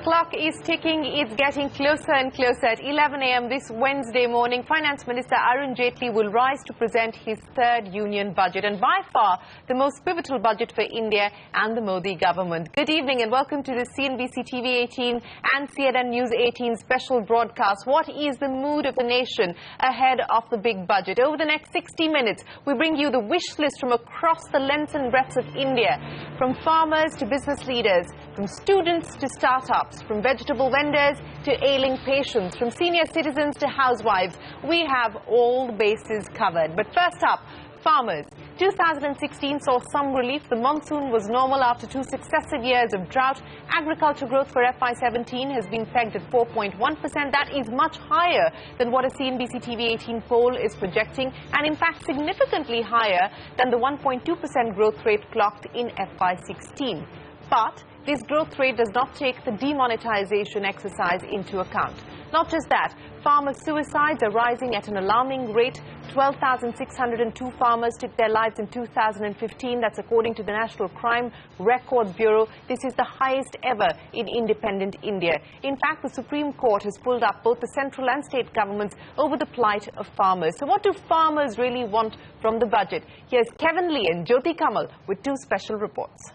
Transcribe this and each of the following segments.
clock is ticking. It's getting closer and closer. At 11 a.m. this Wednesday morning, Finance Minister Arun Jaitley will rise to present his third union budget, and by far the most pivotal budget for India and the Modi government. Good evening and welcome to the CNBC TV 18 and CNN News 18 special broadcast. What is the mood of the nation ahead of the big budget? Over the next 60 minutes, we bring you the wish list from across the length and breadth of India, from farmers to business leaders, from students to startups, from vegetable vendors to ailing patients, from senior citizens to housewives. We have all bases covered. But first up, farmers. 2016 saw some relief. The monsoon was normal after 2 successive years of drought. Agriculture growth for FY17 has been pegged at 4.1%. That is much higher than what a CNBC TV 18 poll is projecting, and in fact significantly higher than the 1.2% growth rate clocked in FY16. But this growth rate does not take the demonetization exercise into account. Not just that, farmer suicides are rising at an alarming rate. 12,602 farmers took their lives in 2015. That's according to the National Crime Record Bureau. This is the highest ever in independent India. In fact, the Supreme Court has pulled up both the central and state governments over the plight of farmers. So what do farmers really want from the budget? Here's Kevin Lee and Jyoti Kamal with 2 special reports.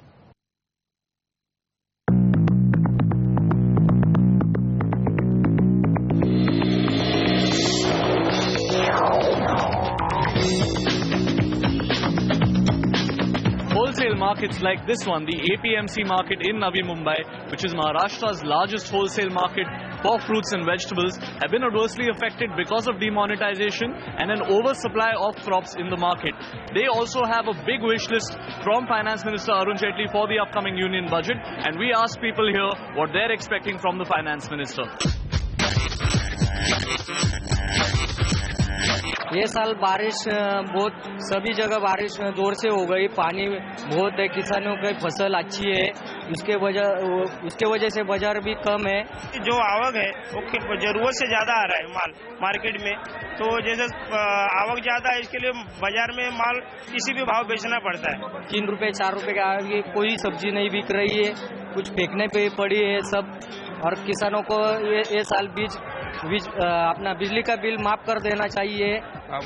Wholesale markets like this one, the APMC market in Navi Mumbai, which is Maharashtra's largest wholesale market for fruits and vegetables, have been adversely affected because of demonetization and an oversupply of crops in the market. They also have a big wish list from Finance Minister Arun Jaitley for the upcoming union budget, and we asked people here what they're expecting from the Finance Minister. ये साल बारिश बहुत सभी जगह बारिश जोर से हो गई, पानी बहुत है, किसानों की फसल अच्छी है, उसके वजह से बाजार भी कम है। जो आवक है वो जरूरत से ज्यादा आ रहा है माल मार्केट में, तो जैसे आवक ज्यादा है इसके लिए बाजार में माल किसी भी भाव बेचना पड़ता है। 3 रुपए 4 रुपए का कोई सब्जी नहीं बिक रही है, कुछ फेंकने पे पड़ी है सब, और किसानों को ये साल अपना बिजली का बिल माफ कर देना चाहिए।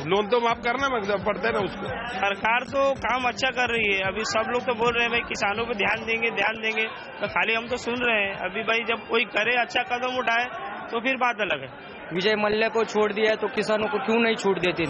लोन तो माफ करना पड़ता है ना उसको। सरकार तो काम अच्छा कर रही है, अभी सब लोग तो बोल रहे हैं भाई किसानों पे ध्यान देंगे, तो खाली हम तो सुन रहे हैं। अभी भाई जब कोई करे अच्छा कदम उठाए तो फिर बात अलग है। विजय मल्ल्या को छोड़ दिया तो किसानों को क्यों नहीं छूट देती?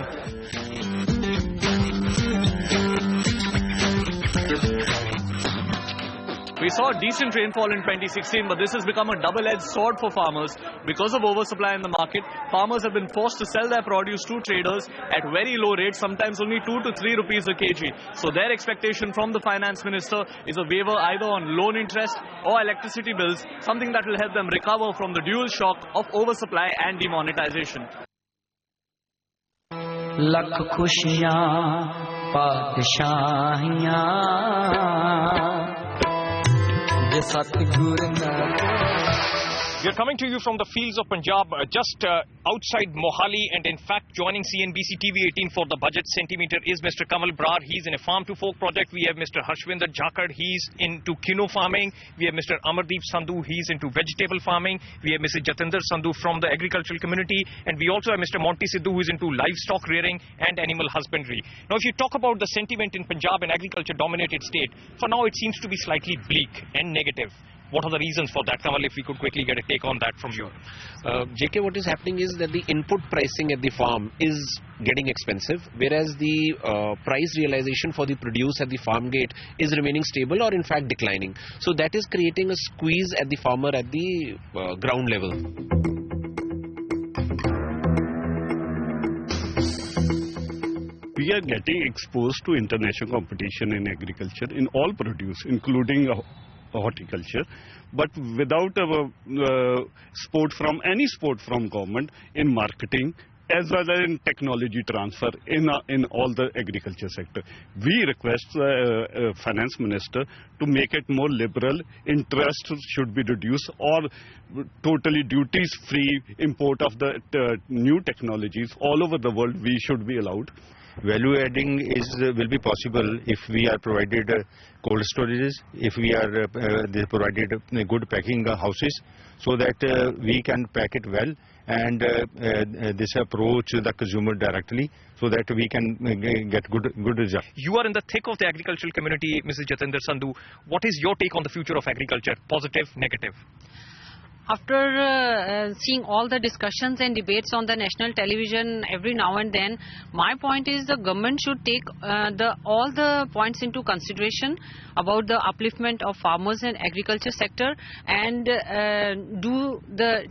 We saw decent rainfall in 2016, but this has become a double-edged sword for farmers. Because of oversupply in the market, farmers have been forced to sell their produce to traders at very low rates, sometimes only 2 to 3 rupees a kg. So their expectation from the Finance Minister is a waiver either on loan interest or electricity bills, something that will help them recover from the dual shock of oversupply and demonetization. लख खुशियां बादशाहियां We are coming to you from the fields of Punjab, just outside Mohali, and in fact joining CNBC TV 18 for the budget Sentimeter is Mr. Kamal Brar. He's in a farm to fork project. We have Mr. Harshvinder Jakad, he's into quinoa farming. We have Mr. Amardeep Sandhu, he's into vegetable farming. We have Mr. Jatinder Sandhu from the agricultural community, and we also have Mr. Monty Sidhu, who is into livestock rearing and animal husbandry. Now if you talk about the sentiment in Punjab, an agriculture dominated state, for now it seems to be slightly bleak and negative. What are the reasons for that? Kamal, if we could quickly get a take on that from you. JK, what is happening is that the input pricing at the farm is getting expensive, whereas the price realization for the produce at the farm gate is remaining stable or in fact declining. So that is creating a squeeze at the farmer at the ground level. We are getting exposed to international competition in agriculture, in all produce, including horticulture, but without support from government in marketing as well as in technology transfer in all the agriculture sector. We request the finance minister to make it more liberal. Interest should be reduced or totally duties free import of the new technologies all over the world we should be allowed. Value adding will be possible if we are provided cold storages, if we are they provided good packing houses, so that we can pack it well and this approach the consumer directly, so that we can get good results. You are in the thick of the agricultural community, Mrs. Jatinder Sandhu. What is your take on the future of agriculture? Positive, negative? After seeing all the discussions and debates on the national television every now and then, my point is the government should take all the points into consideration about the upliftment of farmers and agriculture sector, and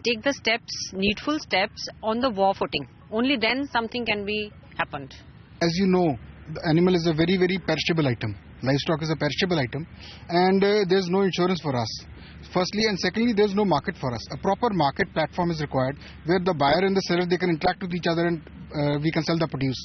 take the steps, needful steps on the war footing. Only then something can be happened. As you know, the animal is a very, very perishable item. Livestock is a perishable item, and there's no insurance for us. Firstly, and secondly, there's no market for us. A proper market platform is required where the buyer and the seller, they can interact with each other, and we can sell the produce.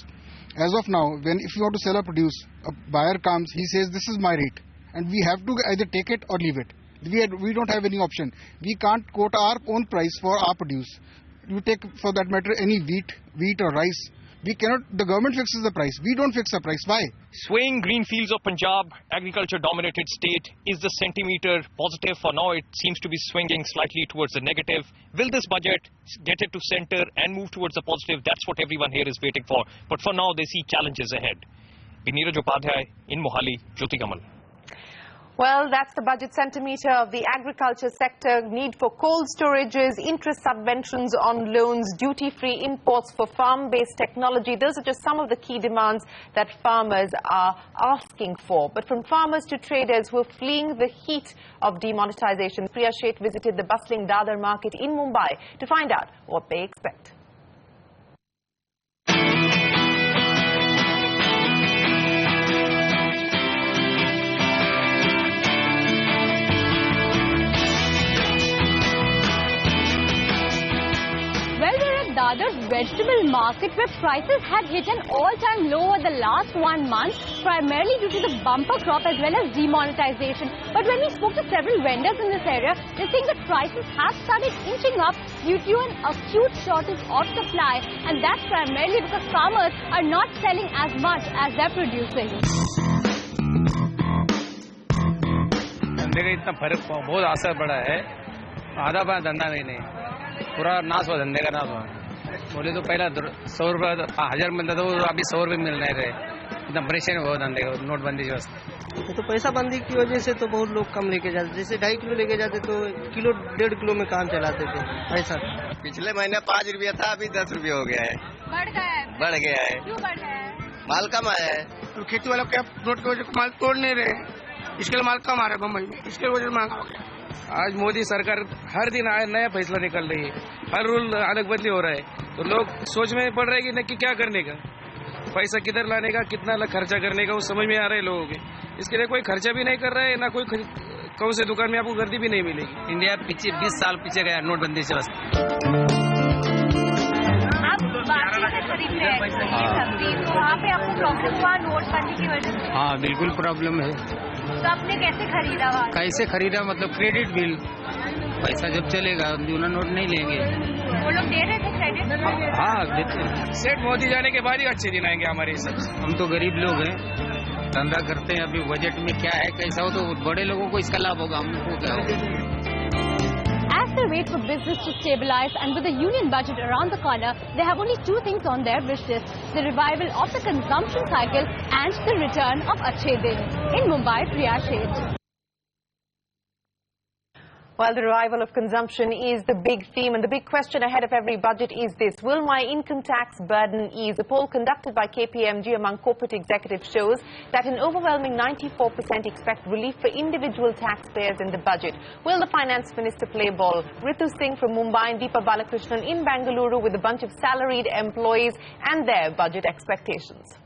As of now, if you want to sell a produce, a buyer comes, he says this is my rate, and we have to either take it or leave it. We don't have any option. We can't quote our own price for our produce. You take, for that matter, any wheat or rice. We cannot, the government fixes the price. We don't fix the price. Why? Swaying green fields of Punjab, agriculture-dominated state. Is the Sentimeter positive? For now, it seems to be swinging slightly towards the negative. Will this budget get it to center and move towards the positive? That's what everyone here is waiting for. But for now, they see challenges ahead. Neeraj Upadhyay in Mohali, Jyoti Kamal. Well, that's the budget centimeter of the agriculture sector. Need for cold storages, interest subventions on loans, duty-free imports for farm-based technology. Those are just some of the key demands that farmers are asking for. But from farmers to traders who are fleeing the heat of demonetization, Priya Sheth visited the bustling Dadar market in Mumbai to find out what they expect. Dadar's vegetable market, where prices had hit an all-time low over the last 1 month, primarily due to the bumper crop as well as demonetization. But when we spoke to several vendors in this area, they think that prices have started inching up due to an acute shortage of supply, and that's primarily because farmers are not selling as much as they're producing. धंधे का इतना फर्क बहुत असर पड़ा है, आधा बार धंधा नहीं, पूरा नाश हुआ, धंधे का नाश हुआ। बोले तो पहला 100 रुपये 1000 मिलता था, अभी 100 रुपये मिल रहे थे। इतना परेशान हुआ धंधे का नोटबंदी की वजह से। तो पैसा बंदी की वजह से तो बहुत लोग कम लेके जाते, जैसे 2.5 किलो लेके जाते तो किलो 1.5 किलो में काम चलाते थे। ऐसा पिछले महीने 5 रुपया था, अभी 10 रुपये हो गया है। बढ़ गया है। क्यों बढ़ गया है? माल कम आया है। तो खेती वालों क्या नोट की वजह से माल तोड़ नहीं रहे, इसके लिए माल कम आ रहा है बम्बई में, इसके वजह से महंगा हो गया। आज मोदी सरकार हर दिन नया फैसला निकल रही है, हर रूल अलग बदली हो रहा है, तो लोग सोच में पड़ रहे हैं कि नक्की क्या करने का, पैसा किधर लाने का, कितना खर्चा करने का, वो समझ में आ रहा है लोगों के। इसके लिए कोई खर्चा भी नहीं कर रहा है, ना कोई कौन से दुकान में आपको गर्दी भी नहीं मिलेगी। इंडिया पीछे 20 साल पीछे गया नोटबंदी से। वहाँ पे आपको प्रॉब्लम हुआ नोटबंदी की वजह से? हाँ, बिल्कुल प्रॉब्लम है। तो आपने कैसे खरीदा? कैसे खरीदा मतलब क्रेडिट बिल, पैसा जब चलेगा बिना नोट नहीं लेंगे। वो लोग दे रहे थे क्रेडिट? हाँ देते हैं। सेठ मोदी जाने के बाद ही अच्छे दिन आएंगे हमारे हिसाब से। हम तो गरीब लोग हैं, धंधा करते हैं, अभी बजट में क्या है कैसा हो, तो बड़े लोगों को इसका लाभ होगा, हमको क्या होगा। As they wait for business to stabilize and with the union budget around the corner, they have only 2 things on their wish list: the revival of the consumption cycle and the return of Achhe Din. In Mumbai, Priya Sheth. Well, the revival of consumption is the big theme, and the big question ahead of every budget is this: will my income tax burden ease? A poll conducted by KPMG among corporate executives shows that an overwhelming 94% expect relief for individual taxpayers in the budget. Will the finance minister play ball? Ritu Singh from Mumbai and Deepa Balakrishnan in Bengaluru with a bunch of salaried employees and their budget expectations.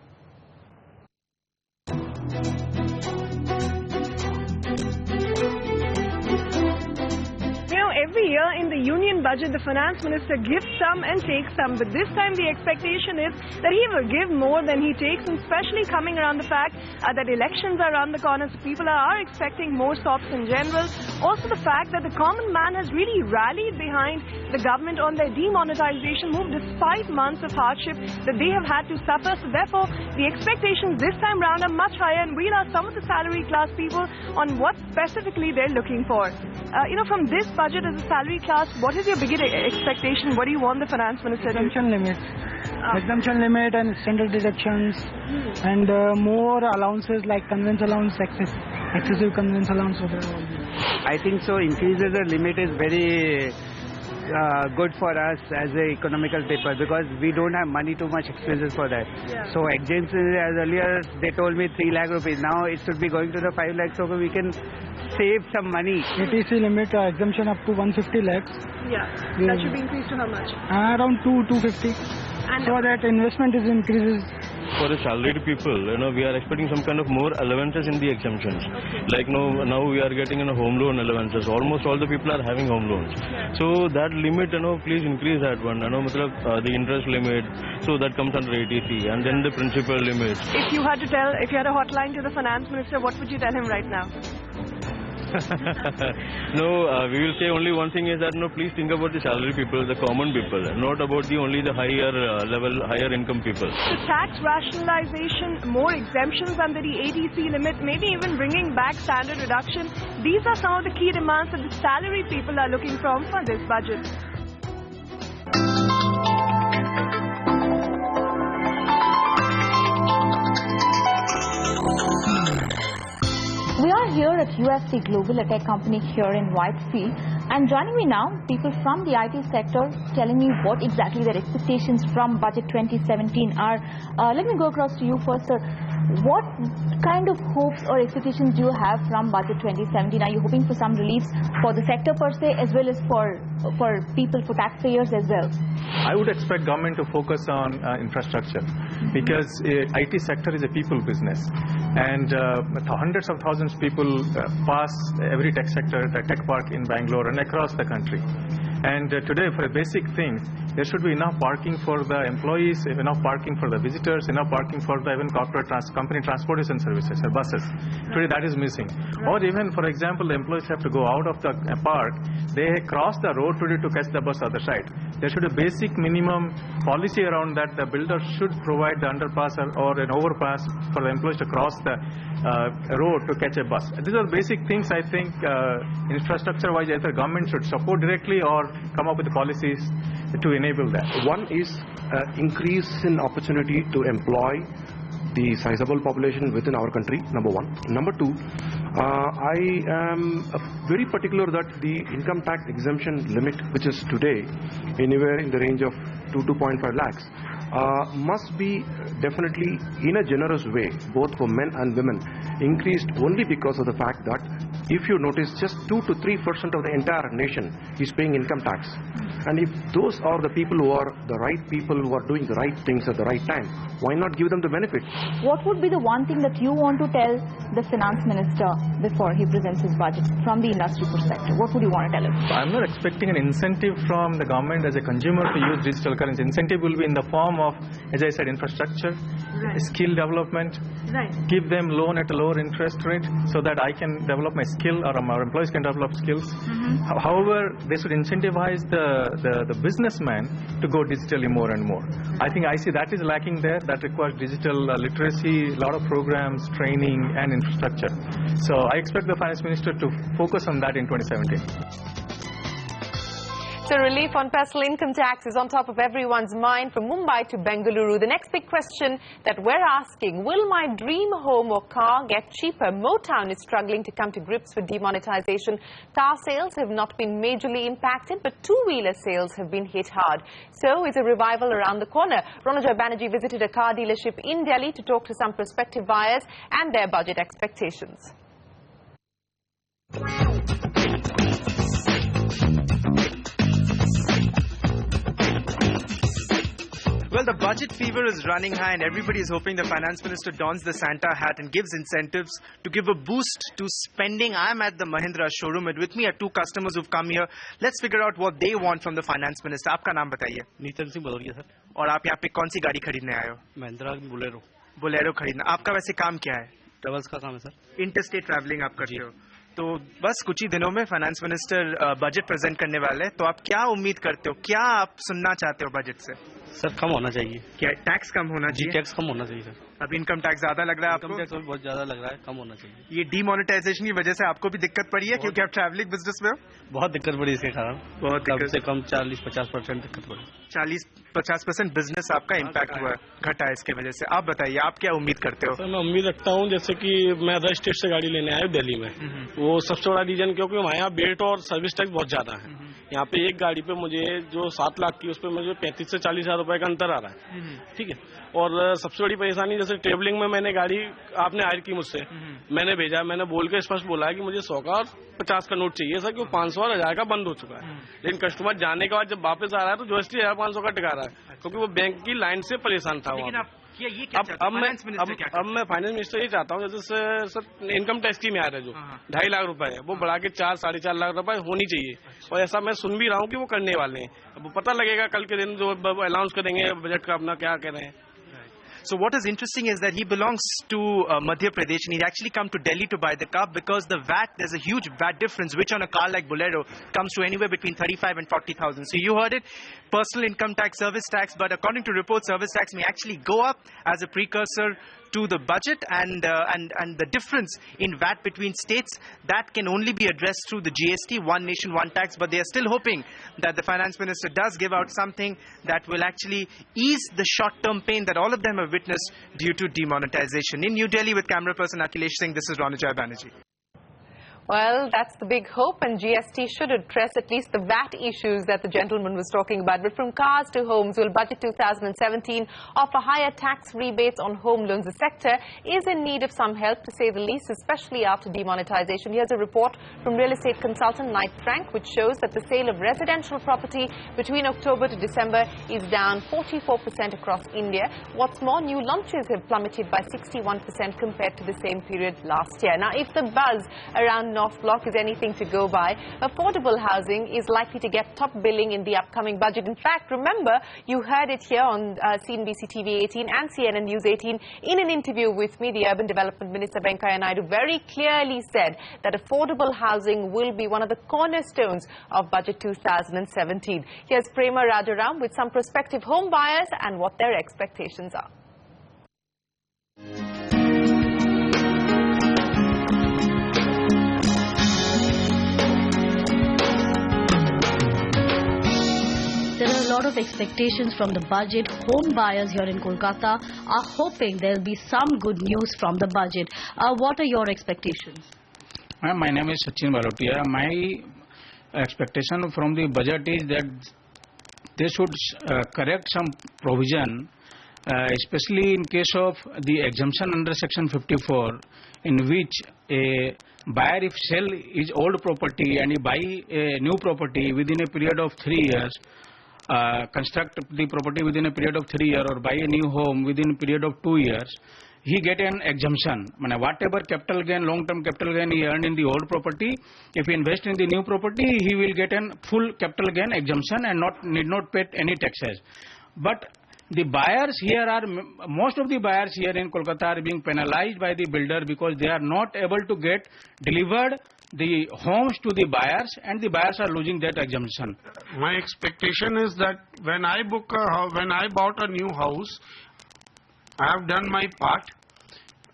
Every year in the union budget, the finance minister gives some and takes some. But this time the expectation is that he will give more than he takes, and especially coming around the fact that elections are around the corner. So people are expecting more sops in general. Also the fact that the common man has really rallied behind the government on their demonetization move despite months of hardship that they have had to suffer. So therefore, the expectations this time round are much higher, and we'll ask some of the salary class people on what specifically they're looking for. From this budget as a salary class, what is your biggest expectation? What do you want the finance minister to do? Exemption limit and standard deductions and more allowances like conveyance allowance, excessive conveyance allowance. I think so. Increases the limit is very good for us as a economical people because we don't have money too much expenses for that. Yeah. So exemption, as earlier they told me 3 lakh rupees. Now it should be going to the 5 lakhs so we can save some money. ATC limit exemption up to 150 lakhs. Yeah, that should be increased to how much? Around 250. And so that investment is increases. For the salaried people, we are expecting some kind of more allowances in the exemptions. Okay. Like now we are getting home loan allowances. Almost all the people are having home loans. Yeah. So that limit, please increase that one. The interest limit, so that comes under ATC, and then the principal limit. If you had a hotline to the finance minister, what would you tell him right now? No, we will say only one thing is that please think about the salary people, the common people, not about only the higher level, higher income people. So tax rationalization, more exemptions under the ATC limit, maybe even bringing back standard reduction. These are some of the key demands that the salary people are looking for this budget. We are here at UFC Global, a tech company here in Whitefield, and joining me now, people from the IT sector telling me what exactly their expectations from Budget 2017 are. Let me go across to you first, sir. What kind of hopes or expectations do you have from Budget 2017? Are you hoping for some reliefs for the sector per se, as well as for people, for taxpayers as well? I would expect government to focus on infrastructure because IT sector is a people business, and hundreds of thousands of people pass every tech sector, the tech park in Bangalore and across the country. And today, for basic things, there should be enough parking for the employees, enough parking for the visitors, enough parking for the even corporate company transportation services or buses. Today, that is missing. Or even, for example, the employees have to go out of the park. They cross the road today to catch the bus other side. There should be a basic minimum policy around that. The builder should provide the underpass or an overpass for the employees to cross the road to catch a bus. These are basic things I think infrastructure-wise either government should support directly or come up with the policies to enable that. One is increase in opportunity to employ the sizable population within our country, number one. Number two, I am very particular that the income tax exemption limit, which is today anywhere in the range of 2 to 2.5 lakhs, must be definitely in a generous way, both for men and women, increased only because of the fact that if you notice, just 2 to 3% of the entire nation is paying income tax. And if those are the people who are the right people who are doing the right things at the right time, why not give them the benefit? What would be the one thing that you want to tell the finance minister before he presents his budget from the industry perspective? What would you want to tell him? So I'm not expecting an incentive from the government as a consumer to use digital currency. Incentive will be in the form of, as I said, infrastructure, skill development, give them loan at a lower interest rate so that I can develop my skill or our employees can develop skills. However, they should incentivize the businessman to go digitally more and more. I think I see that is lacking there. That requires digital literacy, a lot of programs, training and infrastructure. So I expect the finance minister to focus on that in 2017. So relief on personal income tax is on top of everyone's mind from Mumbai to Bengaluru. The next big question that we're asking, will my dream home or car get cheaper? Motown is struggling to come to grips with demonetization. Car sales have not been majorly impacted, but two-wheeler sales have been hit hard. So is a revival around the corner? Ronojoy Banerjee visited a car dealership in Delhi to talk to some prospective buyers and their budget expectations. Well, the budget fever is running high and everybody is hoping the finance minister dons the Santa hat and gives incentives to give a boost to spending. I'm at the Mahindra showroom and with me are two customers who've come here. Let's figure out what they want from the finance minister. Aapka naam bataiye? Nitin Singh Bhadauria sir. और आप यहाँ पे कौन सी गाड़ी खरीदने आए हो? महिंद्रा की बोलेरो. बोलेरो खरीदना. आपका वैसे काम क्या है? ट्रेवल्स का काम है सर. इंटरस्टेट ट्रैवलिंग आप करते हो. तो बस कुछ ही दिनों में फाइनेंस मिनिस्टर बजट प्रेजेंट करने वाले हैं, तो आप क्या उम्मीद करते हो, क्या आप सुनना चाहते हो बजट से? सर कम होना चाहिए। क्या टैक्स कम होना चाहिए? टैक्स कम होना चाहिए सर। अब इनकम टैक्स ज्यादा लग रहा है आपको? इनकम टैक्स बहुत ज्यादा लग रहा है, कम होना चाहिए। ये डीमोनेटाइजेशन की वजह से आपको भी दिक्कत पड़ी है क्योंकि आप ट्रैवलिंग बिजनेस में हो? बहुत दिक्कत पड़ी इसके कारण, बहुत कम से कम 40-50% दिक्कत पड़ी। 40-50% बिजनेस आपका इम्पैक्ट हुआ है, घटा है इसके वजह से। आप बताइए आप क्या उम्मीद करते हो? सर मैं उम्मीद रखता हूँ, जैसे कि मैं अदर स्टेट से गाड़ी लेने आया हूँ दिल्ली में, वो सबसे बड़ा रीजन क्योंकि वहाँ यहाँ वेट और सर्विस टैक्स बहुत ज्यादा है। यहाँ पे एक गाड़ी पे मुझे जो 7 लाख की, उस पर मुझे 35 से 40 हजार रुपए का अंतर आ रहा है, ठीक है। और सबसे बड़ी परेशानी, जैसे ट्रेवलिंग में मैंने गाड़ी आपने हायर की मुझसे, मैंने भेजा, मैंने बोल के स्पष्ट बोला है कि मुझे 100 का और 50 का नोट चाहिए सर, क्योंकि 500 और 1000 का बंद हो चुका है। लेकिन कस्टमर जाने के बाद जब वापस आ रहा है तो जो 1500 का टिका रहा है, क्योंकि वो बैंक की लाइन से परेशान था। अब मैं फाइनेंस मिनिस्टर ये चाहता हूँ, जैसे सर इनकम टैक्स की म्यार है जो 2.5 लाख रुपए है, वो बढ़ा के 4-4.5 लाख रुपए होनी चाहिए। और ऐसा मैं सुन भी रहा हूँ कि वो करने वाले हैं। अब वो पता लगेगा कल के दिन जो अनाउंस करेंगे बजट का अपना क्या कह रहे हैं। So what is interesting is that he belongs to Madhya Pradesh, and he'd actually come to Delhi to buy the car because the VAT, there's a huge VAT difference, which on a car like Bolero comes to anywhere between 35 and 40,000. So you heard it, personal income tax, service tax, but according to reports, service tax may actually go up as a precursor to the budget, and the difference in VAT between states, that can only be addressed through the GST, one nation, one tax. But they are still hoping that the finance minister does give out something that will actually ease the short-term pain that all of them have witnessed due to demonetization. In New Delhi with camera person Akhilesh Singh, this is Ranujay Banerjee. Well, that's the big hope, and GST should address at least the VAT issues that the gentleman was talking about. But from cars to homes, will Budget 2017 offer higher tax rebates on home loans? The sector is in need of some help, to say the least, especially after demonetization. Here's a report from real estate consultant Knight Frank, which shows that the sale of residential property between October to December is down 44% across India. What's more, new launches have plummeted by 61% compared to the same period last year. Now, if the buzz around North Block is anything to go by, affordable housing is likely to get top billing in the upcoming budget. In fact, remember, you heard it here on CNBC TV 18 and CNN News 18 in an interview with me. The Urban Development Minister Venkaiah Naidu very clearly said that affordable housing will be one of the cornerstones of Budget 2017. Here's Prema Rajaram with some prospective home buyers and what their expectations are. There are a lot of expectations from the budget. Home buyers here in Kolkata are hoping there will be some good news from the budget. What are your expectations? My name is Sachin Balotia. My expectation from the budget is that they should correct some provision, especially in case of the exemption under Section 54, in which a buyer, if sell his old property and he buy a new property within a period of 3 years, construct the property within a period of 3 years or buy a new home within a period of 2 years, he get an exemption. Whatever capital gain, long-term capital gain he earned in the old property, if he invest in the new property, he will get an full capital gain exemption and need not pay any taxes. But the buyers here are, most of the buyers here in Kolkata are being penalized by the builder because they are not able to get delivered the homes to the buyers, and the buyers are losing that exemption. My expectation is that when I bought a new house, I have done my part.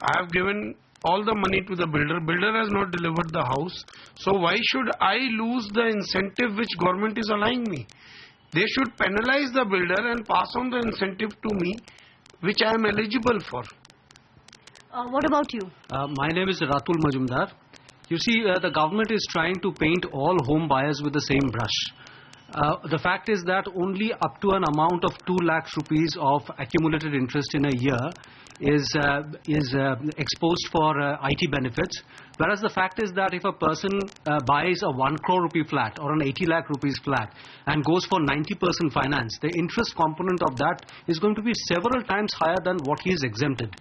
I have given all the money to the builder. Builder has not delivered the house. So why should I lose the incentive which government is allowing me? They should penalize the builder and pass on the incentive to me, which I am eligible for. What about you? My name is Ratul Majumdar. You see, the government is trying to paint all home buyers with the same brush. The fact is that only up to an amount of 2 lakhs rupees of accumulated interest in a year is exposed for IT benefits. Whereas the fact is that if a person buys a 1 crore rupee flat or an 80 lakh rupees flat and goes for 90% finance, the interest component of that is going to be several times higher than what he is exempted.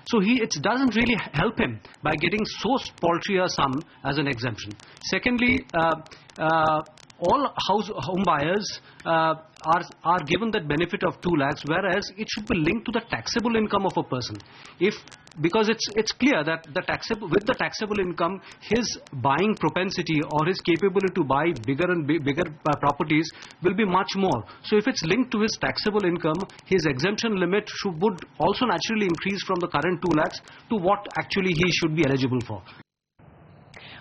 So it doesn't really help him by getting so paltry a sum as an exemption. Secondly, all home buyers are given that benefit of 2 lakhs, whereas it should be linked to the taxable income of a person. Because it's clear that with the taxable income, his buying propensity or his capability to buy bigger and bigger properties will be much more. So if it's linked to his taxable income, his exemption limit would also naturally increase from the current 2 lakhs to what actually he should be eligible for.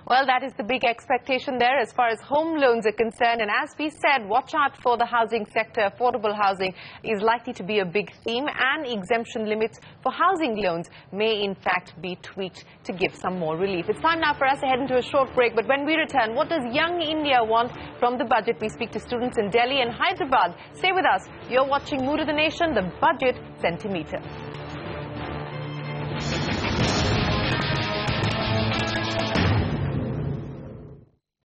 Well, that is the big expectation there as far as home loans are concerned. And as we said, watch out for the housing sector. Affordable housing is likely to be a big theme, and exemption limits for housing loans may in fact be tweaked to give some more relief. It's time now for us to head into a short break. But when we return, what does young India want from the budget? We speak to students in Delhi and Hyderabad. Stay with us. You're watching Mood of the Nation, the Budget Centimeter.